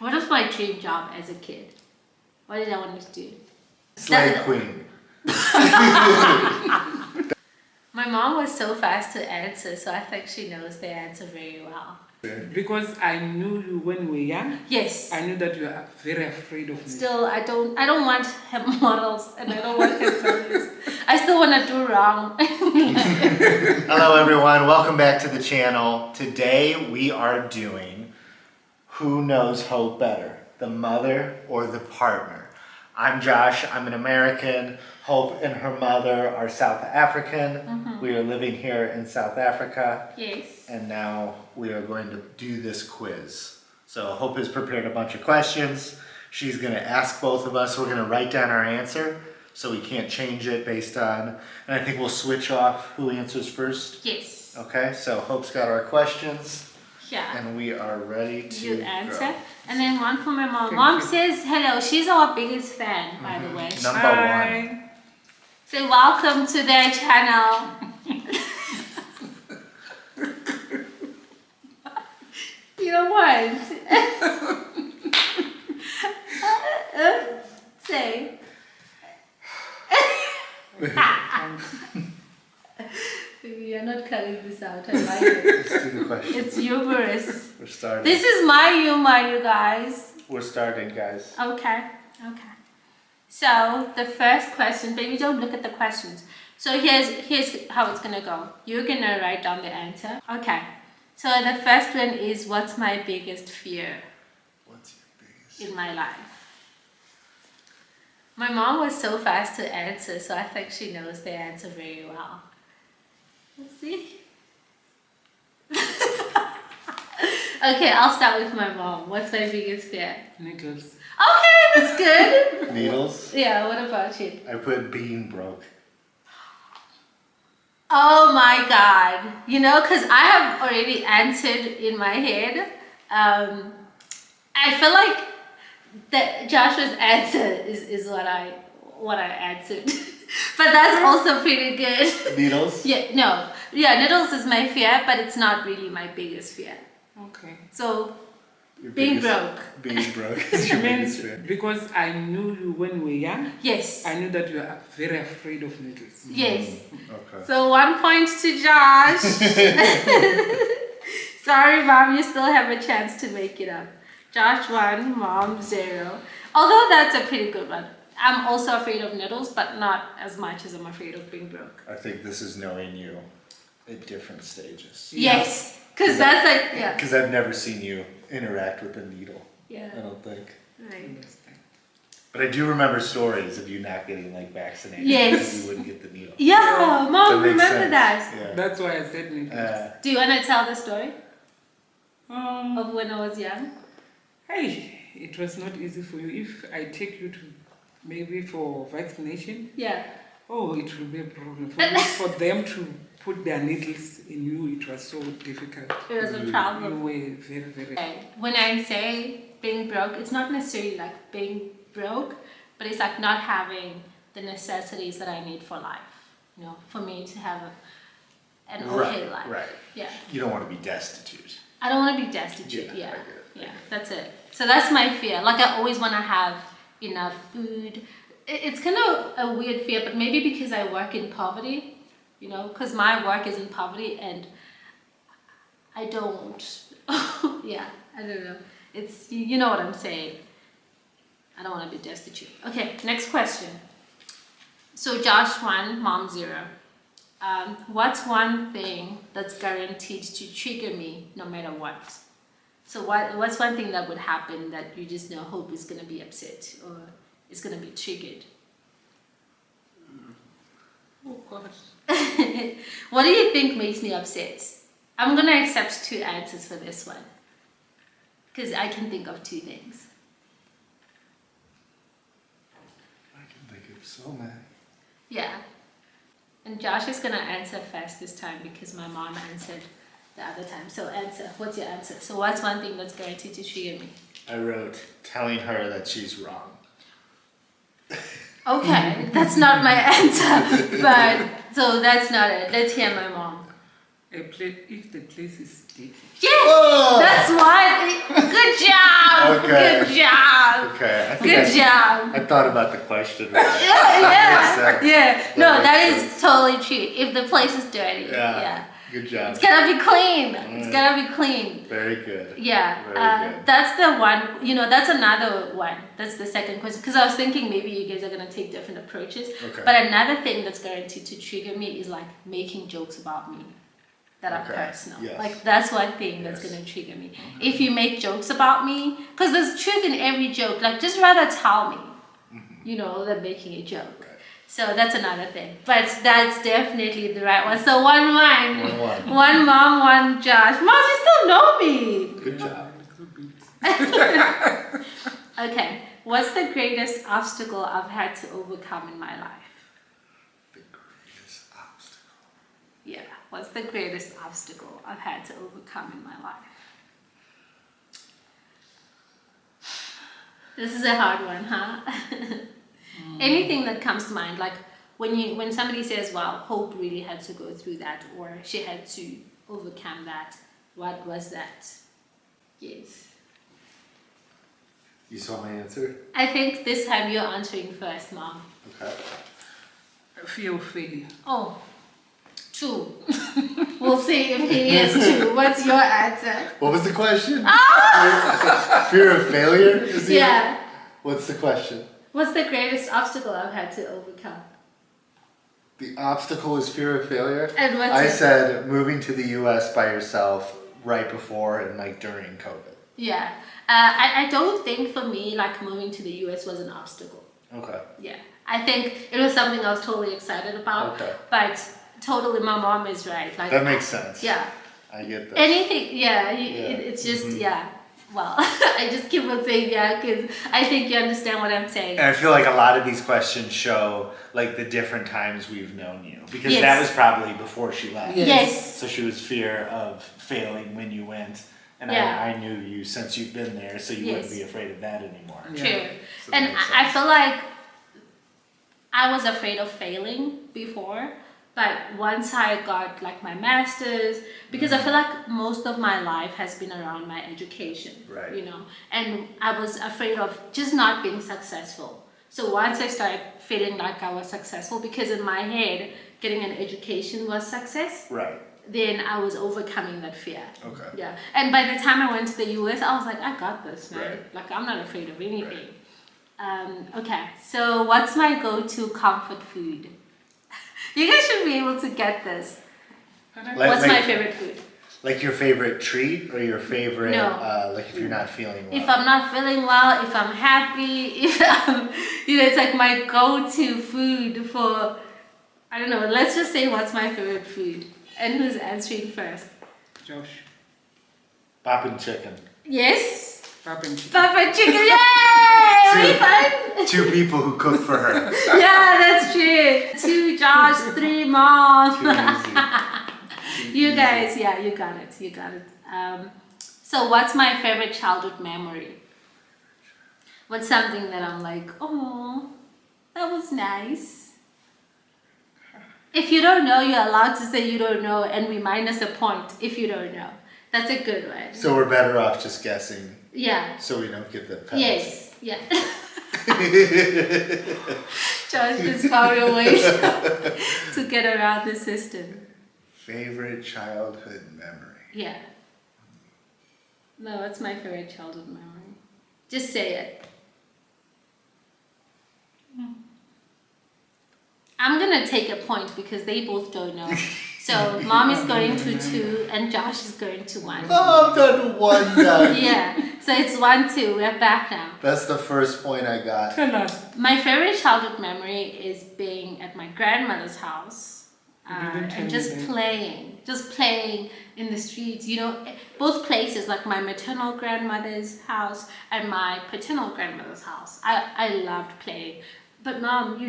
What was my dream job as a kid? What did I want to do? Slay queen. My mom was so fast to answer, so I think she knows the answer very well. Because I knew you when we were young. Yes. I knew that you are very afraid of me. Still, I don't want her models and I don't want her photos. I still want to do wrong. Hello everyone, welcome back to the channel. Today we are doing Who Knows Hope Better, the mother or the partner. I'm Josh, I'm an American. Hope and her mother are South African. We are living here in South Africa. Yes. And now we are going to do this quiz. So Hope has prepared a bunch of questions. She's going to ask both of us. We're going to write down our answer so we can't change it based on, and I think we'll switch off who answers first. Yes. Okay, so Hope's got our questions. Yeah. And we are ready to You answer. go. And then one for my mom. Mom says hello. She's our biggest fan, by the way. Number one. So welcome to their channel. You know what? Say. We are not cutting this out. I like it. Let's do the question. It's humorous. We're starting. This is my humor, you guys. We're starting, guys. Okay. So the first question, baby, don't look at the questions. So here's how it's gonna go. You're gonna write down the answer. Okay. So the first one is, what's my biggest fear What's your biggest? in my life? My mom was so fast to answer, so I think she knows the answer very well. Let's see. Okay, I'll start with my mom. What's my biggest fear? Needles. Okay, that's good. Needles? Yeah, what about you? I put being broke. Oh my God. You know, because I have already answered in my head. I feel like that Joshua's answer is what I answered. But that's also pretty good. Needles? Yeah, needles is my fear, but it's not really my biggest fear. Okay. So, Your being biggest- broke. Being broke is your biggest fear. Because I knew you when we were young. Yes. I knew that you are very afraid of needles. Yes. Okay. So 1 point to Josh. Sorry, Mom, you still have a chance to make it up. Josh 1, Mom 0. Although that's a pretty good one. I'm also afraid of needles, but not as much as I'm afraid of being broke. I think this is knowing you at different stages. Yes, because that's like, yeah. Because I've never seen you interact with a needle. Yeah, I don't think. right. Understand. But I do remember stories of you not getting like vaccinated. Yes. Because you wouldn't get the needle. Yeah, Mom, That makes remember sense. that. Yeah. That's why I said needles. Do you want to tell the story Um, of when I was young? hey, it was not easy for you. If I take you to maybe for vaccination, Yeah. oh, it will be a problem. For them to put their needles in you, it was so difficult. It was a You problem. were very, very... Okay. When I say being broke, it's not necessarily like being broke, but it's like not having the necessities that I need for life. You know, for me to have an okay life. Right. Yeah. You don't want to be destitute. I don't want to be destitute. Yeah, Yeah. I get it. Yeah. That's it. So that's my fear. Like I always want to have enough food. It's kind of a weird fear, but maybe because I work in poverty, you know, because my work is in poverty and I don't. Yeah. I don't know. It's, you know what I'm saying. I don't want to be destitute. Okay, next question. So Josh 1, Mom 0. What's one thing that's guaranteed to trigger me no matter what? So what's one thing that would happen that you just know Hope is going to be upset or is going to be triggered? Oh, gosh. What do you think makes me upset? I'm going to accept 2 answers for this one. Because I can think of 2 things. I can think of so many. Yeah. And Josh is going to answer first this time because my mom answered the other time. So answer. What's your answer? So what's one thing that's guaranteed to trigger me? I wrote telling her that she's wrong. Okay, that's not my answer. But, so that's not it. Let's hear my mom. If the place is sticky. Yes! Oh! That's why. Good job! Okay. Good job. Okay. I think Good job. I thought about the question. Right? Yeah. That No, makes that sense. is totally true. If the place is dirty, yeah. Good job. It's gotta be clean. It's gotta be clean. Very good. Yeah, Very good. that's the one, that's another one. That's the second question. Because I was thinking maybe you guys are going to take different approaches. Okay. But another thing that's guaranteed to trigger me is like making jokes about me that are Okay. personal. Yes. Like that's one thing that's Yes. going to trigger me. If you make jokes about me, because there's truth in every joke, like just rather tell me, than making a joke. Right. So that's another thing. But that's definitely the right one. So 1-1. 1-1. One mom, one Josh. Mom, you still know me. Good job. Okay, what's the greatest obstacle I've had to overcome in my life? The greatest obstacle. Yeah, what's the greatest obstacle I've had to overcome in my life? This is a hard one, huh? Anything that comes to mind, like when somebody says, "Wow, Hope really had to go through that," or "She had to overcome that." What was that? Yes. You saw my answer? I think this time you're answering first, Mom. Okay. Fear of failure. Oh, 2. We'll see if he is 2. What's your answer? What was the question? Fear of failure? Is the Yeah. What's the question? What's the greatest obstacle I've had to overcome? The obstacle is fear of failure? And what's I it? said moving to the US by yourself right before and like during COVID. Yeah. I don't think for me, like moving to the US was an obstacle. Okay. Yeah. I think it was something I was totally excited about. Okay. But totally, my mom is right. Like That makes sense. Yeah. I get that. Anything, yeah. Yeah. It's just, yeah. Well, I just keep on saying yeah because I think you understand what I'm saying. And I feel like a lot of these questions show like the different times we've known you. Because Yes. that was probably before she left. Yes. So she was fear of failing when you went. And Yeah. I knew you since you've been there, so you wouldn't Yes. be afraid of that anymore. Yeah. True. So that And makes I sense. feel like I was afraid of failing before, but once I got like my master's, because I feel like most of my life has been around my education, Right. and I was afraid of just not being successful. So once I started feeling like I was successful, because in my head, getting an education was success, Right. then I was overcoming that fear. Okay. Yeah. And by the time I went to the US, I was like, I got this, man. Right. Like, I'm not afraid of anything. Okay, so what's my go-to comfort food? You guys should be able to get this. What's my favorite food? Like your favorite treat or your favorite, No. like if you're not feeling well? If I'm not feeling well, if I'm happy, if I'm, it's like my go-to food for, I don't know, let's just say what's my favorite food. And who's answering first? Josh. Poppin' chicken. Yes? Papa and chicken. Papa chicken, yay! Are you fun? 2 people who cook for her. Yeah, that's true. 2 Josh, 3 Mom. Too easy. You guys, yeah, you got it. You got it. So what's my favorite childhood memory? What's something that I'm like, oh, that was nice. If you don't know, you're allowed to say you don't know and we minus a point if you don't know. That's a good one. So we're better off just guessing Yeah. so we don't get the penalty. Yes. Yeah. Josh just found a way to get around the system. Favorite childhood memory. Yeah. No, what's my favorite childhood memory? Just say it. I'm gonna take a point because they both don't know. So Mom is going to 2 and Josh is going to 1. Oh, I've done 1 done. Yeah. So it's 1-2. We're back now. That's the first point I got. Tell us. My favorite childhood memory is being at my grandmother's house You didn't tell and me just that. playing in the streets. Both places, like my maternal grandmother's house and my paternal grandmother's house. I loved playing. But Mom,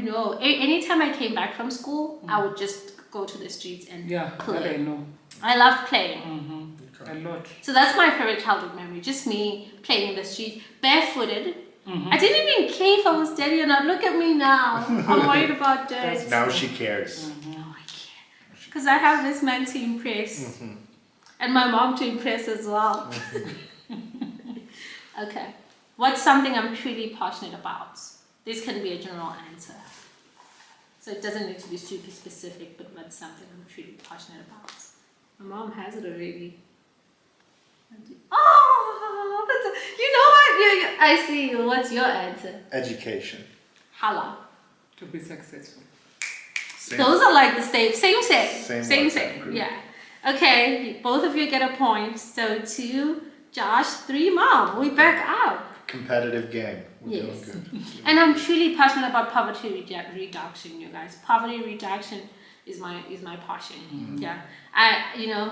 anytime I came back from school, I would just go to the streets and Yeah, that I play. know. I loved playing. A lot. So that's my favorite childhood memory. Just me playing in the street, barefooted. I didn't even care if I was dirty or not. Look at me now. I'm worried about dirt. Now she cares. No, I can't. Because I have this man to impress. And my mom to impress as well. Okay. What's something I'm truly passionate about? This can be a general answer. So it doesn't need to be super specific, but what's something I'm truly passionate about? My mom has it already. Oh, you know what? I see you. What's your answer? Education. Hala. To be successful. Same. Those are like the same. Same Same. group. Yeah. Okay, both of you get a point. So 2, Josh, 3, Mom. We back up. Competitive game. We're Yes. doing good. And I'm truly passionate about poverty reduction, you guys. Poverty reduction is my passion. Yeah.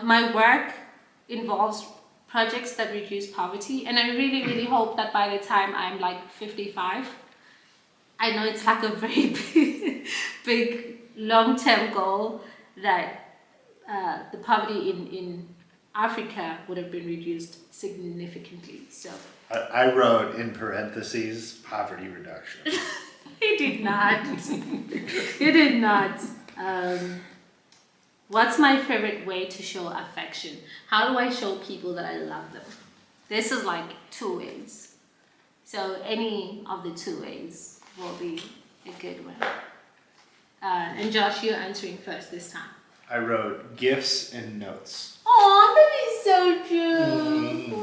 My work involves projects that reduce poverty, and I really, really hope that by the time I'm like 55, I know it's like a very big long-term goal that the poverty in Africa would have been reduced significantly. So I wrote in parentheses poverty reduction. he did not. He did not. What's my favorite way to show affection? How do I show people that I love them? This is like 2 ways. So any of the 2 ways will be a good one. And Josh, you're answering first this time. I wrote gifts and notes. Oh, that is so true.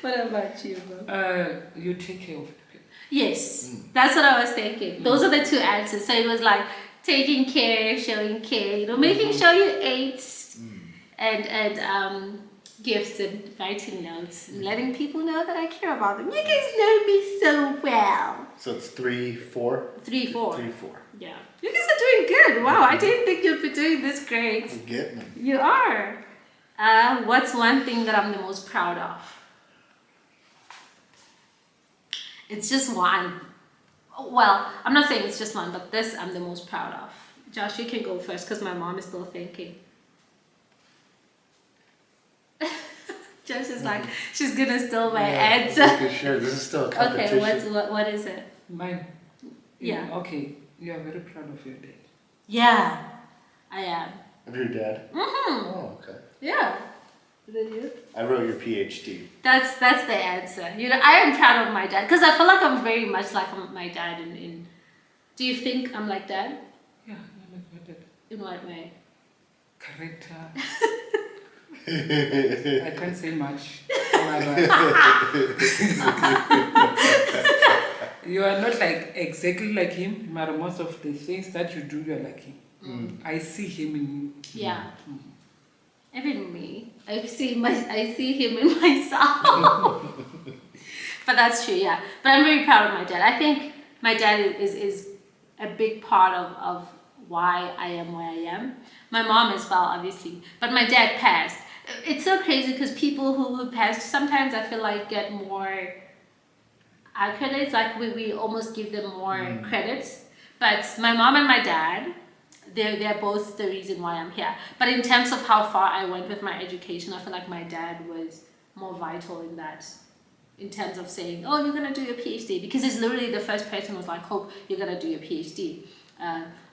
What about you, bro? You take care of people. Yes, that's what I was thinking. Those are the 2 answers. So it was like taking care, showing care, making sure you ate, and gifts and writing notes, and letting people know that I care about them. You guys know me so well. So it's 3, 4? 3, 4. 3, 4. Yeah. You guys are doing good. Wow, I didn't think you'd be doing this great. We're getting them. You are. What's one thing that I'm the most proud of? It's just one. Well, I'm not saying it's just one, but this I'm the most proud of. Josh, you can go first because my mom is still thinking. Josh is like, she's gonna steal my answer. Okay, sure. This is still a competition. Okay, what is it? Mine. Yeah. Okay, you are very proud of your dad. Yeah, I am. Of your dad? Mm-hmm. Oh, okay. Yeah. Is that you? I wrote your PhD. That's the answer. I am proud of my dad because I feel like I'm very much like my dad in. Do you think I'm like dad? Yeah, you're like your dad. In what way? Character. I can't say much. You are not like exactly like him, but most of the things that you do, you are like him. I see him in you. Yeah. Even me. I see him in myself. But that's true, yeah. But I'm very proud of my dad. I think my dad is a big part of why I am where I am. My mom as well, obviously. But my dad passed. It's so crazy because people who passed sometimes I feel like get more accolades, like we almost give them more credits. But my mom and my dad, they're both the reason why I'm here. But in terms of how far I went with my education, I feel like my dad was more vital in that. In terms of saying, oh, you're gonna do your PhD, because he's literally the first person who was like, hope you're gonna do your PhD.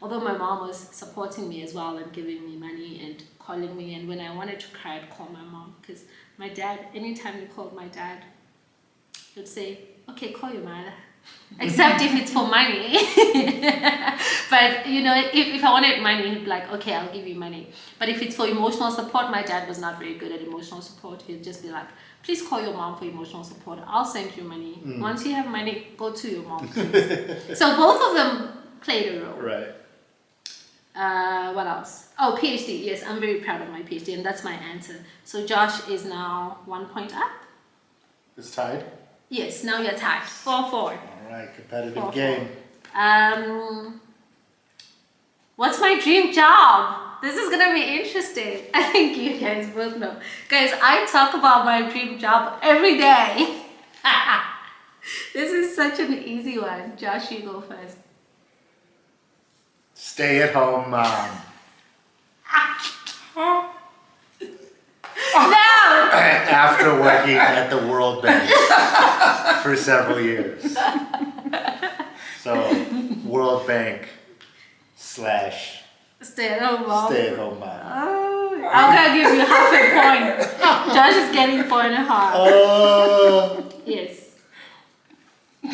Although my mom was supporting me as well and giving me money and calling me, and when I wanted to cry, I'd call my mom, because my dad, anytime you called my dad, he'd say, okay, call your mother. Except if it's for money. But if I wanted money, he'd be like, okay, I'll give you money. But if it's for emotional support, my dad was not very good at emotional support. He'd just be like, please call your mom for emotional support. I'll send you money. Once you have money, go to your mom, please. So both of them played a role. Right. What else? Oh, PhD. Yes, I'm very proud of my PhD, and that's my answer. So Josh is now 1 point up. It's tied? Yes, now you're tied. 4-4. All right, competitive game. What's my dream job? This is gonna be interesting. I think you guys both know. Guys, I talk about my dream job every day. This is such an easy one. Josh, you go first. Stay at home mom. No! After working at the World Bank for several years. So, World Bank / Stay-at-home mom. Stay-at-home mom. Oh, I'm gonna give you half a point. Josh is getting 4.5. Oh. Yes.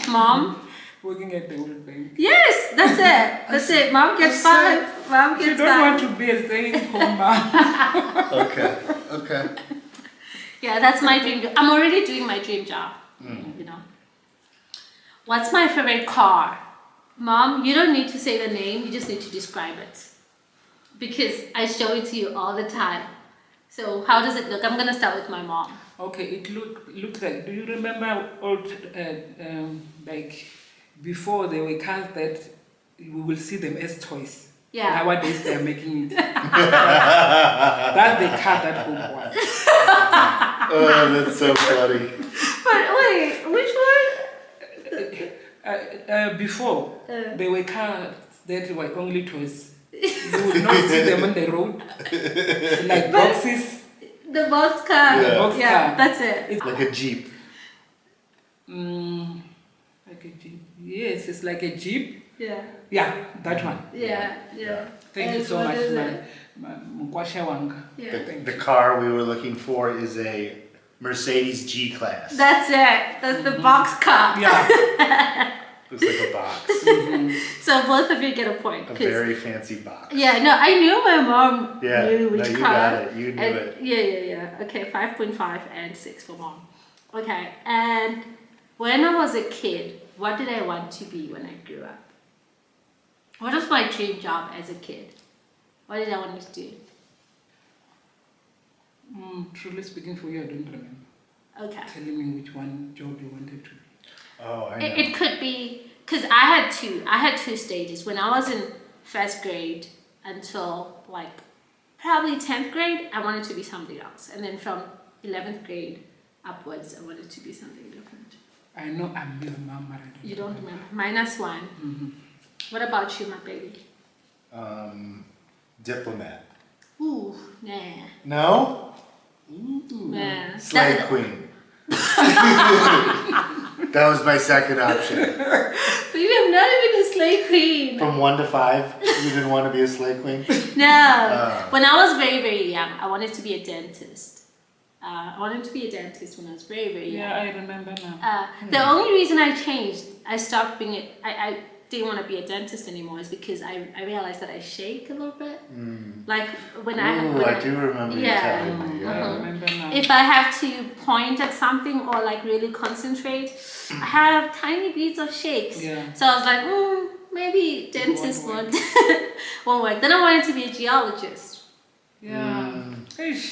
Mom? Working at the World Bank. Yes, that's it. That's it. Mom gets 5. Mom You gets don't 5. want to be a stay-at-home mom. Okay. Yeah, that's my dream job. I'm already doing my dream job. You know. What's my favorite car? Mom, you don't need to say the name, you just need to describe it. Because I show it to you all the time. So how does it look? I'm gonna start with my mom. Okay, it looks like. Do you remember old like before there were cars that we will see them as toys? Yeah. Nowadays they are making it. That's the car that home wants. Oh, that's so funny. But wait, which one? Before there were cars that were only toys. You would not see them on the road, like boxes. The box car. Yeah. Box Yeah, car. that's it. It's Like a Jeep. like a jeep. Yes, it's like a jeep. Yeah. Yeah, that one. Yeah. Thank you And so what much, is it? Mkwasha Wanga. Yeah. The car we were looking for is a Mercedes G-Class. That's it. That's the box car. Yeah. Looks like a box. So both of you get a point. A 'cause- very fancy box. Yeah, no, I knew my mom Yeah, knew no, which you car. got it. You knew and it. Yeah. Okay, 5.5 and 6 for mom. Okay, and when I was a kid, what did I want to be when I grew up? What was my dream job as a kid? What did I want to do? Truly speaking for you, I don't remember. Okay. Telling me which one job you wanted to be. Oh, I know. It could be, because I had two stages. When I was in first grade until like probably 10th grade, I wanted to be something else. And then from 11th grade upwards, I wanted to be something different. I know I'm your mom, but I don't You don't remember? -1. Mm-hmm. What about you, my baby? Diplomat. Ooh, nah. No? Nah. Slave queen. That was my second option. But you have not been a slave queen. From 1 to 5, you didn't want to be a slave queen? No. When I was very, very young, I wanted to be a dentist. I wanted to be a dentist when I was very, very young. Yeah, I remember now. The only reason I changed, I stopped being I didn't want to be a dentist anymore is because I realized that I shake a little bit. Like when I do remember you Yeah. telling me. I Yeah. remember now. if I have to point at something or like really concentrate, I have tiny beads of shakes. Yeah. So I was like, maybe dentist won't won't work. Then I wanted to be a geologist. Yeah. Ish.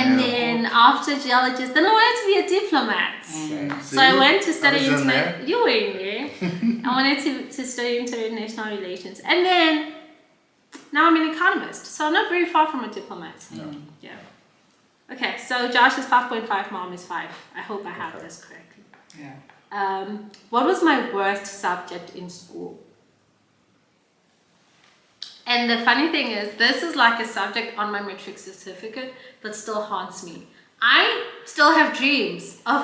And then after geologist, then I wanted to be a diplomat. So I went to study I was in there. You were in there. I wanted to study international relations. And then now I'm an economist. So I'm not very far from a diplomat. Yeah. Okay, so Josh is 5.5, mom is 5. I hope I have this correctly. Yeah. What was my worst subject in school? And the funny thing is, this is like a subject on my matric certificate that still haunts me. I still have dreams of,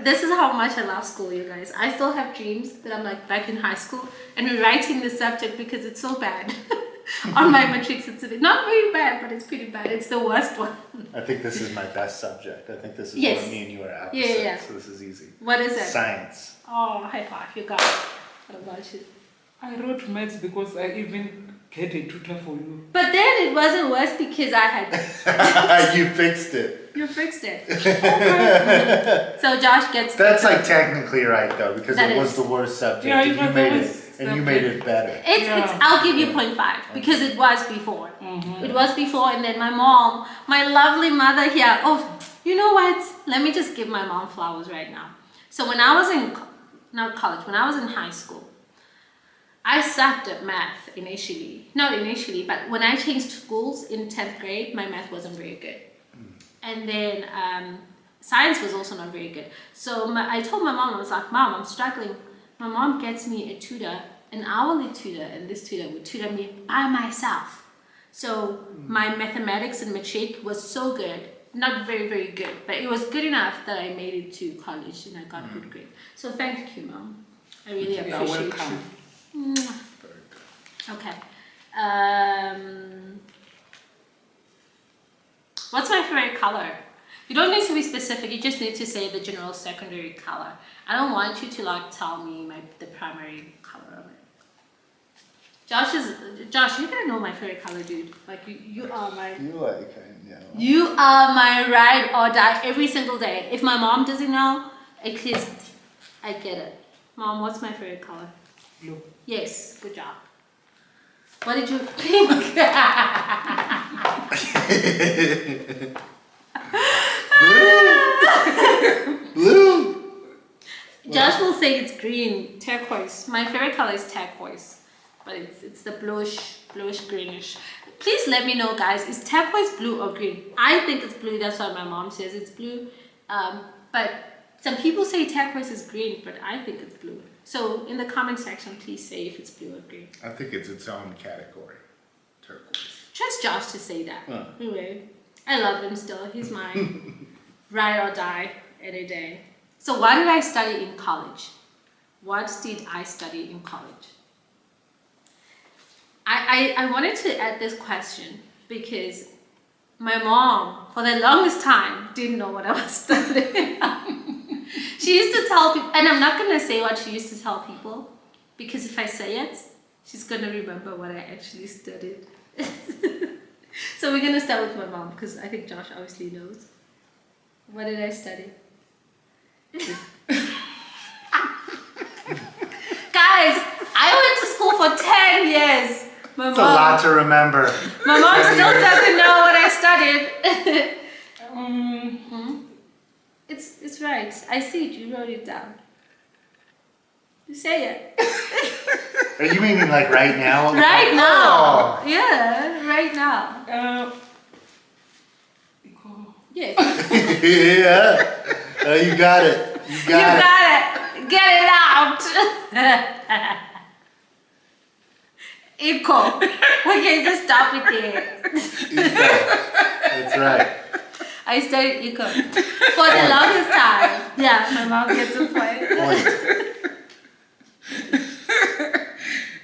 this is how much I love school, you guys. I still have dreams that I'm like back in high school and rewriting the subject because it's so bad on my matric certificate. Not very bad, but it's pretty bad. It's the worst one. I think this is my best subject. I think this is Yes. what me and you are opposite. Yeah. So this is easy. What is it? Science. Oh, high five, you got it. What about you? I wrote maths because I even get a tutor for you. But then it wasn't worse because I had... You fixed it. You fixed it. So Josh gets... That's like technically right though, because That it was is. the worst subject, Yeah, and it you was made the it, worst and you made it better. It's I'll give you 0.5 because it was before. It was before, and then my mom, my lovely mother here. Oh, you know what? Let me just give my mom flowers right now. So when I was in not college, when I was in high school, I sucked at math initially. Not initially, but when I changed schools in 10th grade, my math wasn't very good. And then science was also not very good. So I told my mom, I was like, Mom, I'm struggling. My mom gets me a tutor, an hourly tutor, and this tutor would tutor me by myself. So my mathematics and matric was so good, not very, very good, but it was good enough that I made it to college and I got a good grade. So thank you, Mom. I really You are appreciate welcome. you. Okay. What's my favorite color? You don't need to be specific. You just need to say the general secondary color. I don't want you to like tell me the primary color of it. Josh, you gotta know my favorite color, dude. Like you are my. You like, I know. You are my ride or die every single day. If my mom doesn't know, at least I get it. Mom, what's my favorite color? Blue. Yes, good job. What did you think? Blue. Josh will say it's green, turquoise. My favorite color is turquoise, but it's the bluish greenish. Please let me know, guys. Is turquoise blue or green? I think it's blue. That's why my mom says it's blue. But some people say turquoise is green, but I think it's blue. So in the comment section, please say if it's blue or green. I think it's its own category. Turquoise. Trust Josh to say that. Anyway, I love him still. He's my ride or die any day. So what did I study in college? What did I study in college? I wanted to add this question because my mom, for the longest time, didn't know what I was studying. She used to tell people, and I'm not going to say what she used to tell people, because if I say it, she's going to remember what I actually studied. So we're going to start with my mom, because I think Josh obviously knows. What did I study? Guys, I went to school for 10 years. It's a lot to remember. My mom still doesn't know what I studied. It's right. I see it. You wrote it down. You say it. Are you meaning like right now? Right now. Oh. Yeah, right now. Yes. Yeah. You got it. You got it. Get it out. Eco. Okay, just stop it there. Eco. That's right. I studied eco for the longest time. Yeah, my mom gets a point.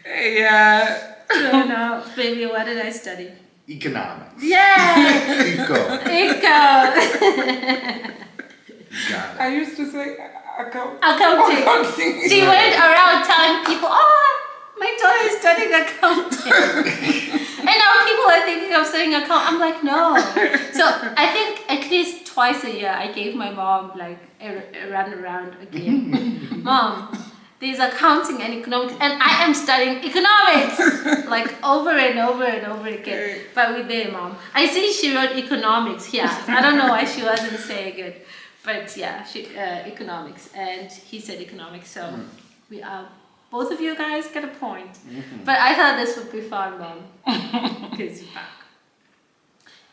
Yeah. So now, baby, what did I study? Economics. Yay! Eco. Eco. Got it. I used to say accounting. Accounting. She went around telling people, oh, my daughter is studying accounting. And now people are thinking I'm studying accounting. I'm like, no. So I think at least twice a year I gave my mom like a run around again. Mom, there's accounting and economics, and I am studying economics like over and over and over again. But we're there, Mom. I see she wrote economics here. I don't know why she wasn't saying it. But yeah, economics, and he said economics, so we are, both of you guys get a point. But I thought this would be fun, Mom, because you're back.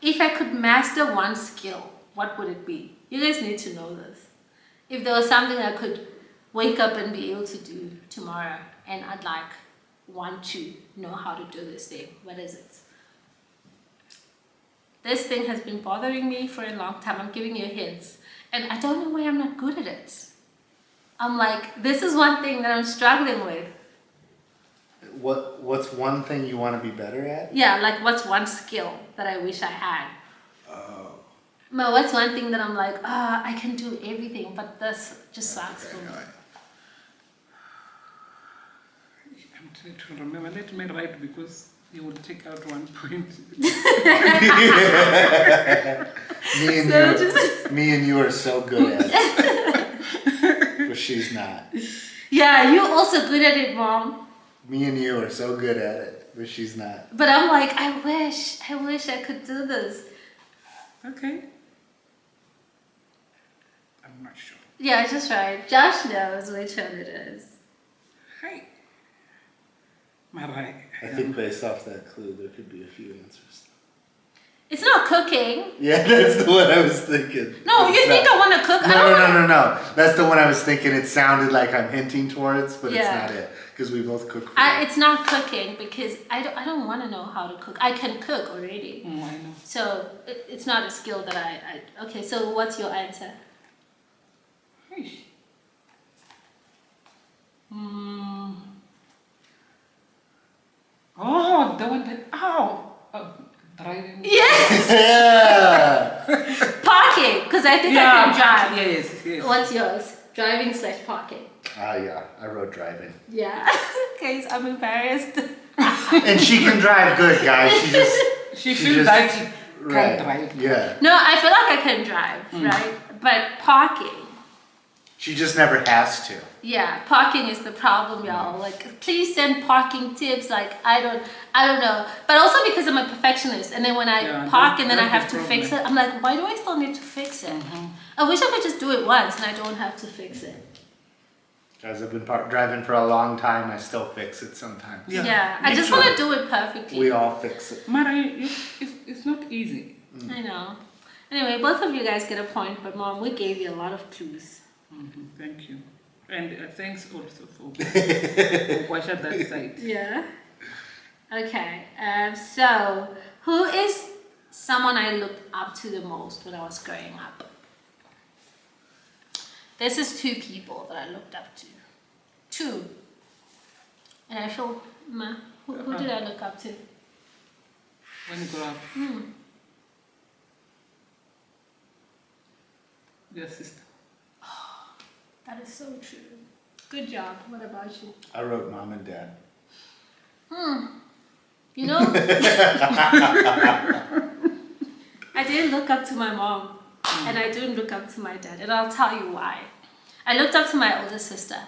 If I could master one skill, what would it be? You guys need to know this. If there was something I could wake up and be able to do tomorrow, and I'd want to know how to do this thing, what is it? This thing has been bothering me for a long time. I'm giving you hints. And I don't know why I'm not good at it. I'm like, this is one thing that I'm struggling with. What's one thing you want to be better at? Yeah, like what's one skill that I wish I had? Oh. But what's one thing that I'm like, I can do everything, but this just sucks for me. I'm trying to remember. Let me write because you will take out 1 point. Me and you are so good at it. But she's not. Yeah, you're also good at it, Mom. Me and you are so good at it, but she's not. But I'm like, I wish I could do this. Okay. I'm not sure. Yeah, just right. Josh knows which one it is. Hi. Mariah. I think based off that clue, there could be a few answers. It's not cooking. Yeah, that's the one I was thinking. No, you think I want to cook? No. That's the one I was thinking. It sounded like I'm hinting towards, but it's not it. Because we both cook for It's not cooking because I don't want to know how to cook. I can cook already. I know. So it's not a skill that I... Okay, so what's your answer? Oh, the one that, driving. Yes, Yeah. parking, because I think I can drive. Yes. What's yours? Driving / parking. Yeah, I wrote driving. Yeah. Okay, so I'm embarrassed. And she can drive good, guys. She She feels just- like she Right. can't drive. Yeah. No, I feel like I can drive, right? But parking, She just never has to. yeah, parking is the problem, y'all. Like, please send parking tips. Like, I don't know. But also because I'm a perfectionist, and then when I Yeah, park and then I that's have to the fix problem. it, I'm like, why do I still need to fix it? I wish I could just do it once and I don't have to fix it. Guys, I've been driving for a long time. I still fix it sometimes. Yeah, Yeah, I me just too. want to do it perfectly. We all fix it. Mara, it's not easy. I know. Anyway, both of you guys get a point, but Mom, we gave you a lot of clues. Thank you. And thanks also for watch at that side. Yeah. Okay. So, who is someone I looked up to the most when I was growing up? This is 2 people that I looked up to. 2. And I feel, who did I look up to? When you grow up, your sister. That is so true. Good job. What about you? I wrote mom and dad. You know, I didn't look up to my mom, and I didn't look up to my dad, and I'll tell you why. I looked up to my older sister.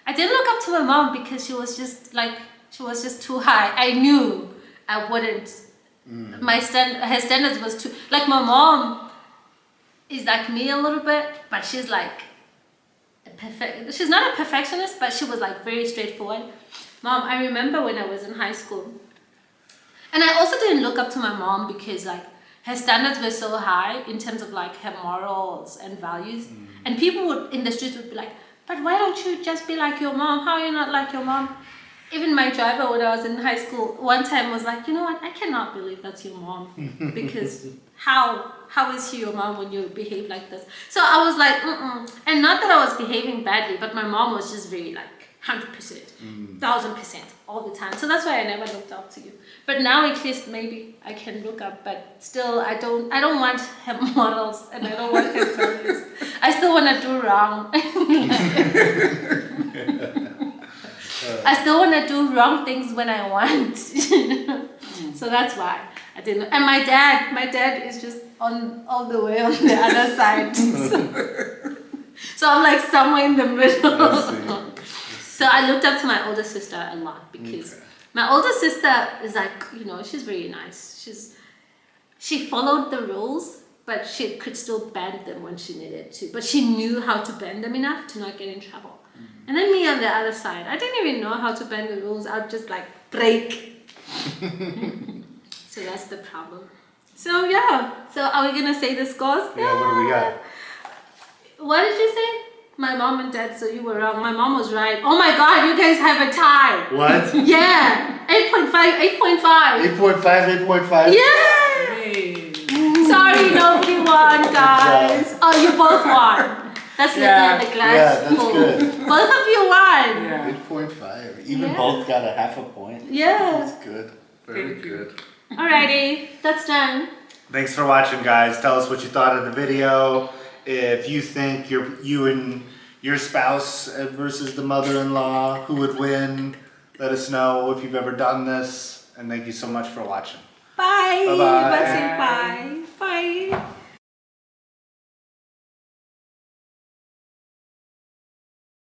I didn't look up to my mom because she was just too high. I knew I wouldn't. Her standards was too, like, my mom is like me a little bit, but she's like she's not a perfectionist, but she was like very straightforward. Mom, I remember when I was in high school, and I also didn't look up to my mom because like her standards were so high in terms of like her morals and values, and people would in the streets would be like, but why don't you just be like your mom? How are you not like your mom? Even my driver when I was in high school one time was like, you know what, I cannot believe that's your mom, because how is she your mom when you behave like this? So I was like, and not that I was behaving badly, but my mom was just very like 100%, 1000% all the time. So that's why I never looked up to you. But now at least maybe I can look up, but still I don't want her models and I don't want her values. I still want to do wrong. I still want to do wrong things when I want. So that's why I didn't. And my dad is just all the way on the other side. So I'm like somewhere in the middle. So I looked up to my older sister a lot because my older sister is like, she's very nice. She followed the rules, but she could still bend them when she needed to. But she knew how to bend them enough to not get in trouble. And then me on the other side, I didn't even know how to bend the rules. I'd just like break. So that's the problem. So yeah. So are we gonna say the scores? Yeah, what do we got? What did you say? My mom and dad, so you were wrong. My mom was right. Oh my god, you guys have a tie. What? Yeah. 8.5, 8.5. 8.5, 8.5? Yeah. Hey. Sorry, nobody won, guys. Oh, you both won. That's looking at the glass Yeah, that's full. good. Both of you won. Yeah. 8.5. Even Yeah. both got a half a point. Yeah. That's good. Very Thank you. good. Alrighty, that's done. Thanks for watching, guys. Tell us what you thought of the video. If you think you and your spouse versus the mother-in-law, who would win, let us know if you've ever done this. And thank you so much for watching. Bye. Bye-bye. Bye. Bye.